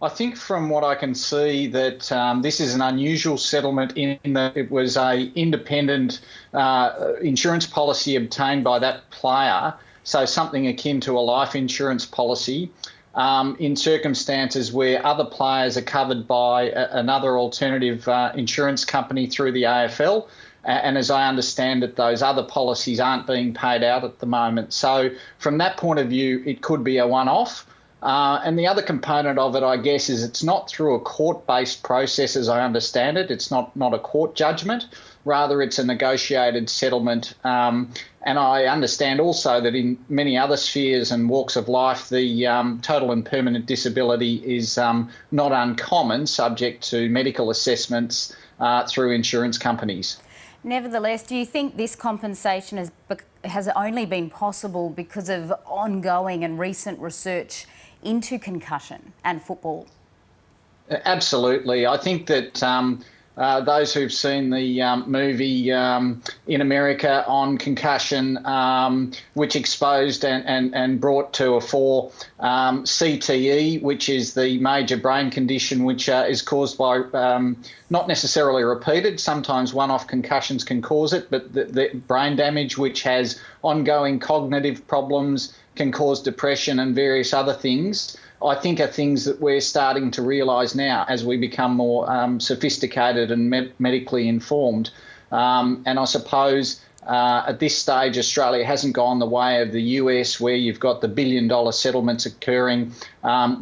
I think from what I can see that this is an unusual settlement in that it was a independent insurance policy obtained by that player, so something akin to a life insurance policy, in circumstances where other players are covered by another alternative insurance company through the AFL. And as I understand it, those other policies aren't being paid out at the moment. So from that point of view, it could be a one-off. And the other component of it, I guess, is it's not through a court-based process, as I understand it. It's not a court judgment. Rather, it's a negotiated settlement. And I understand also that in many other spheres and walks of life, the total and permanent disability is not uncommon, subject to medical assessments through insurance companies. Nevertheless, do you think this compensation has only been possible because of ongoing and recent research into concussion and football? Absolutely. I think that those who've seen the movie in America on concussion, which exposed and brought to a fore CTE, which is the major brain condition which is caused by not necessarily repeated, sometimes one-off concussions can cause it, but the brain damage which has ongoing cognitive problems, can cause depression and various other things, I think are things that we're starting to realise now as we become more sophisticated and medically informed. And I suppose at this stage, Australia hasn't gone the way of the US, where you've got the billion-dollar settlements occurring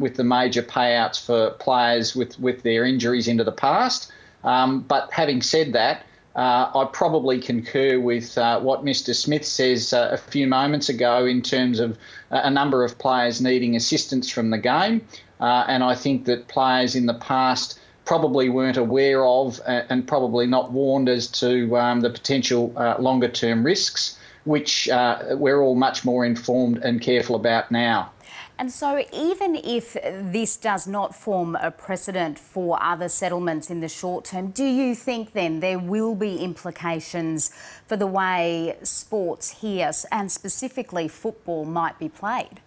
with the major payouts for players with their injuries into the past. But having said that, I probably concur with what Mr. Smith says a few moments ago in terms of a number of players needing assistance from the game. And I think that players in the past probably weren't aware of and probably not warned as to the potential longer-term risks, which we're all much more informed and careful about now. And so even if this does not form a precedent for other settlements in the short term, do you think then there will be implications for the way sports here, and specifically football, might be played?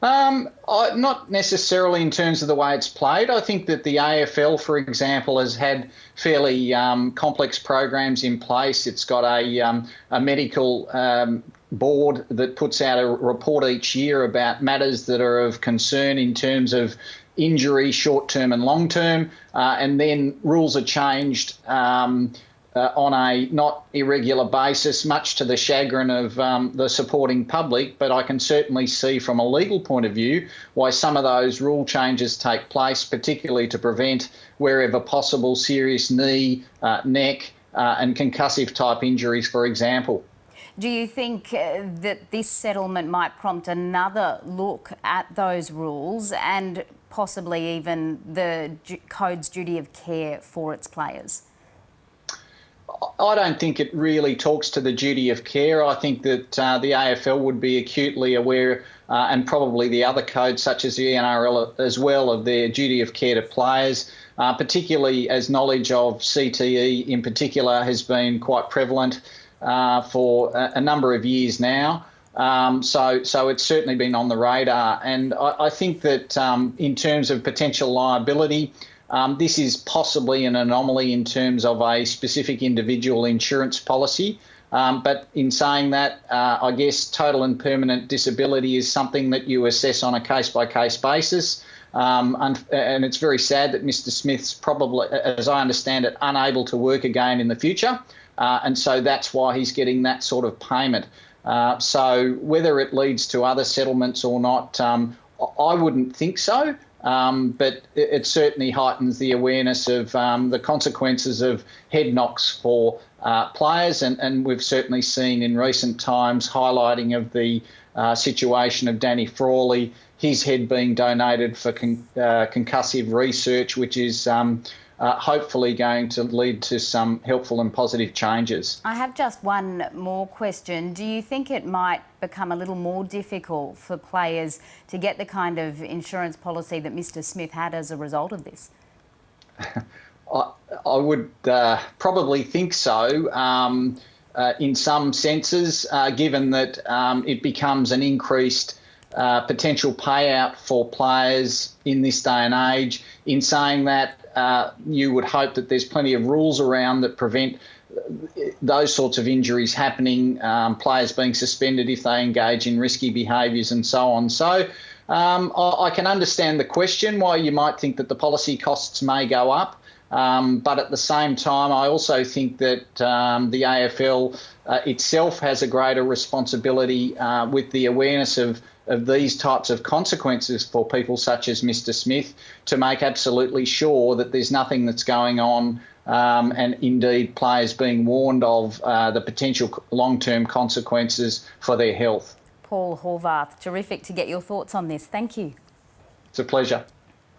Not necessarily in terms of the way it's played. I think that the AFL, for example, has had fairly complex programs in place. It's got a medical board that puts out a report each year about matters that are of concern in terms of injury, short-term and long-term, and then rules are changed on a not irregular basis, much to the chagrin of the supporting public. But I can certainly see from a legal point of view why some of those rule changes take place, particularly to prevent, wherever possible, serious knee, neck and concussive type injuries, for example. Do you think that this settlement might prompt another look at those rules and possibly even the code's duty of care for its players? I don't think it really talks to the duty of care. I think that the AFL would be acutely aware, and probably the other codes such as the NRL as well, of their duty of care to players, particularly as knowledge of CTE in particular has been quite prevalent for a number of years now. So it's certainly been on the radar. And I think that in terms of potential liability, this is possibly an anomaly in terms of a specific individual insurance policy. But in saying that, I guess total and permanent disability is something that you assess on a case-by-case basis. And it's very sad that Mr. Smith's probably, as I understand it, unable to work again in the future. And so that's why he's getting that sort of payment. So whether it leads to other settlements or not, I wouldn't think so. But it certainly heightens the awareness of the consequences of head knocks for players. And we've certainly seen in recent times highlighting of the situation of Danny Frawley, his head being donated for concussive research, which is hopefully going to lead to some helpful and positive changes. I have just one more question. Do you think it might become a little more difficult for players to get the kind of insurance policy that Mr. Smith had as a result of this? I would probably think so in some senses, given that it becomes an increased potential payout for players in this day and age. In saying that, you would hope that there's plenty of rules around that prevent those sorts of injuries happening, players being suspended if they engage in risky behaviours and so on. So I can understand the question why you might think that the policy costs may go up. But at the same time, I also think that the AFL itself has a greater responsibility with the awareness of these types of consequences for people such as Mr. Smith to make absolutely sure that there's nothing that's going on and indeed players being warned of the potential long-term consequences for their health. Paul Horvath, terrific to get your thoughts on this. Thank you. It's a pleasure.